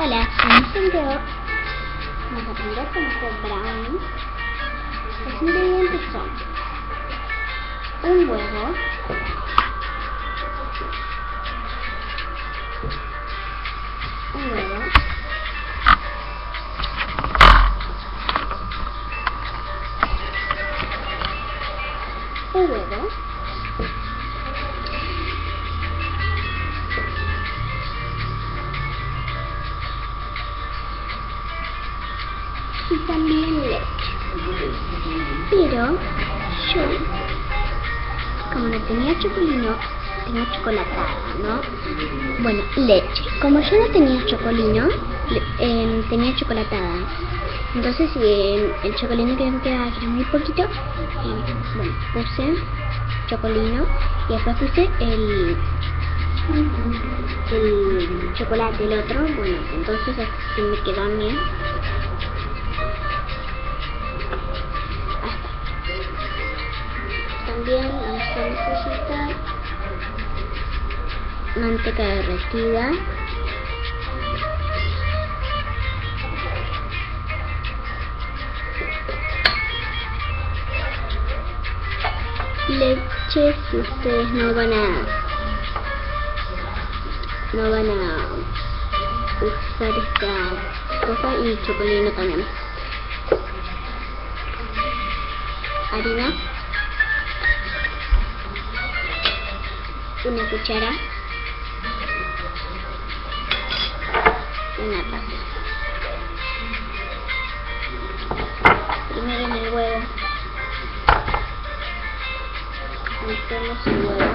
Hola, en este video vamos a aprender cómo hacer brownie. Los ingredientes son un huevo, un huevo, un huevo, y también leche. Pero yo, como no tenía chocolino, tengo chocolatada, ¿no? Bueno, leche. Como yo no tenía chocolino, tenía chocolatada. Entonces, el chocolino que me quedaba, que era muy poquito, bueno, puse chocolino y después puse el chocolate, el otro. Bueno, entonces así me quedó bien. También vamos a necesitar manteca derretida, leche si ustedes no van a usar esta cosa, y chocolino también, harina, una cuchara, una taza. Primero en el huevo metemos el huevo,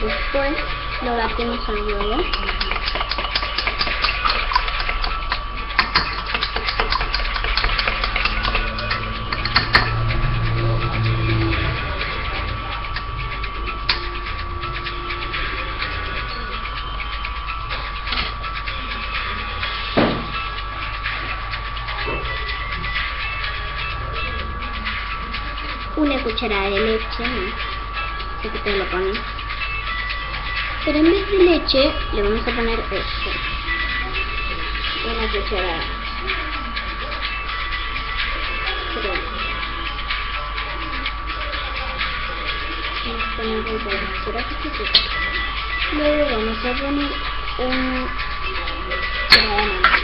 después lo batemos al huevo, una cucharada de leche, así que te lo ponen, pero en vez de leche le vamos a poner esto, una cucharada, luego vamos a poner una cucharada de manteca.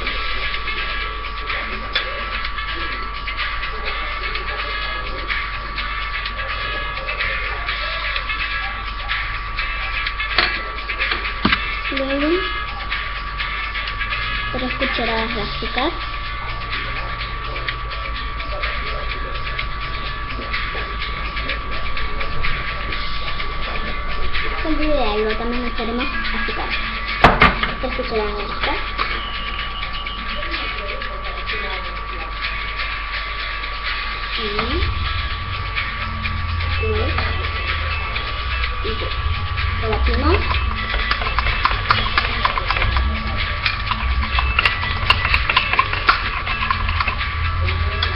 Luego 3 cucharadas de azúcar, olvidé de algo, también echaremos azúcar, 3 cucharadas de azúcar, y 2 y 3. Lo batimos.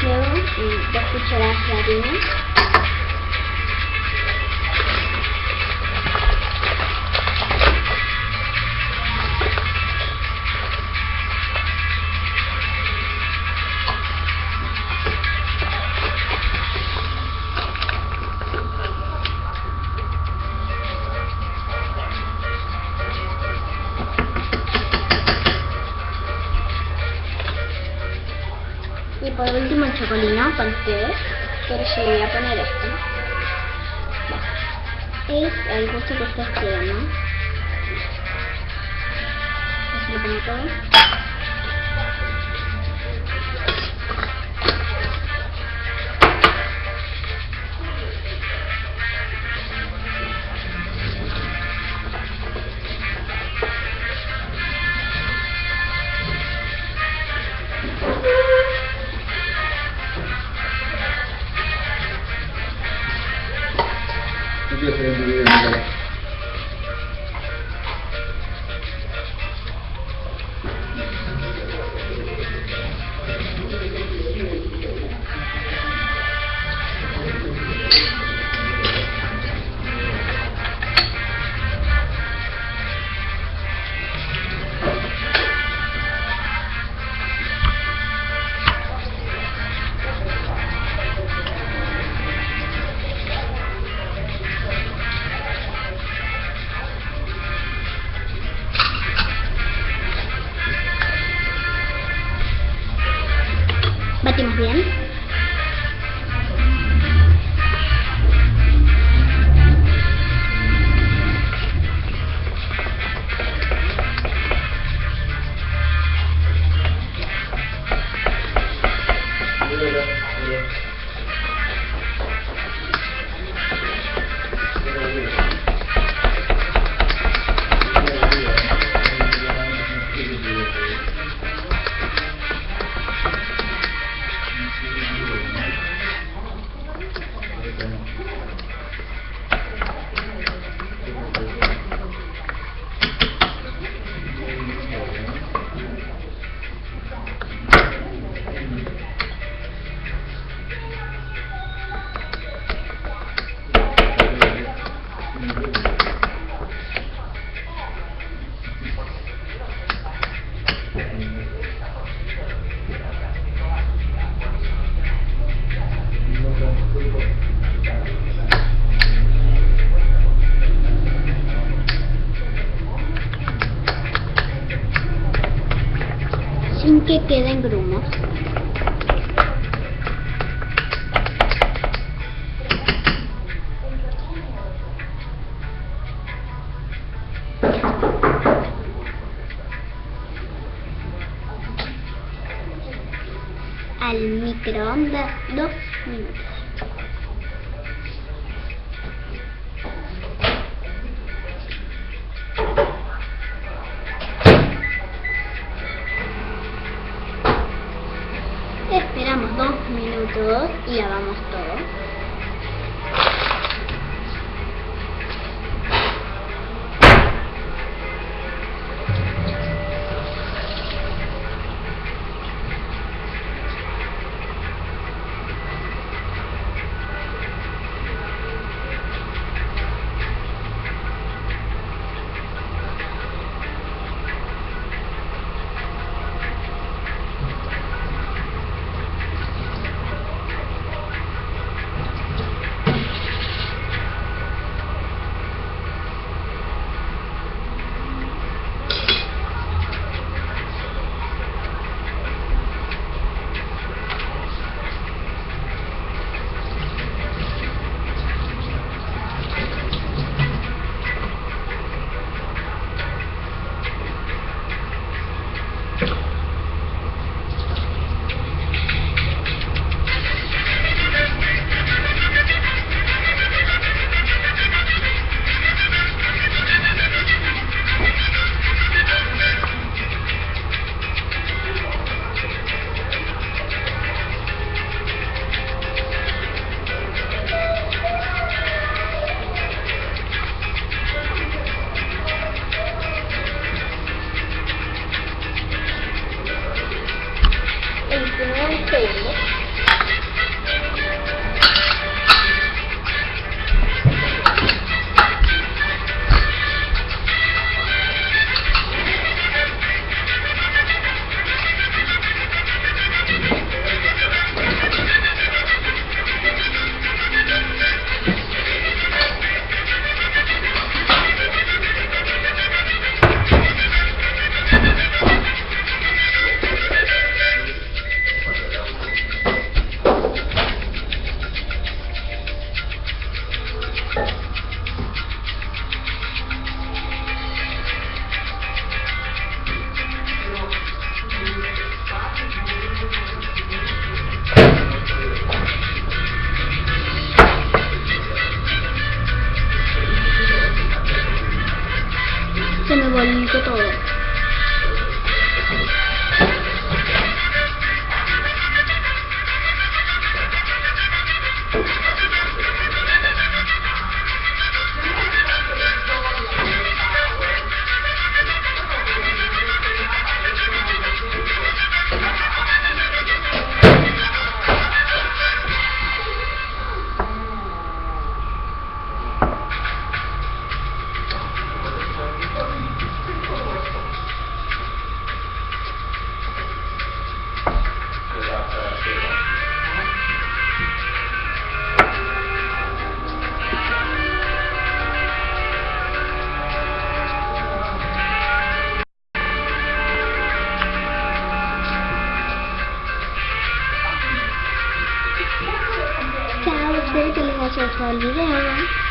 Luego 2 cucharadas de harina, y por último el chocolino con ustedes, pero yo le voy a poner esto. Es el gusto que ustedes quieran, ¿no? Así lo pongo todo. hicimos bien. Sin que queden grumos. Al microondas 2 minutos. Esperamos 2 minutos y lavamos todo. os ha gustado el video.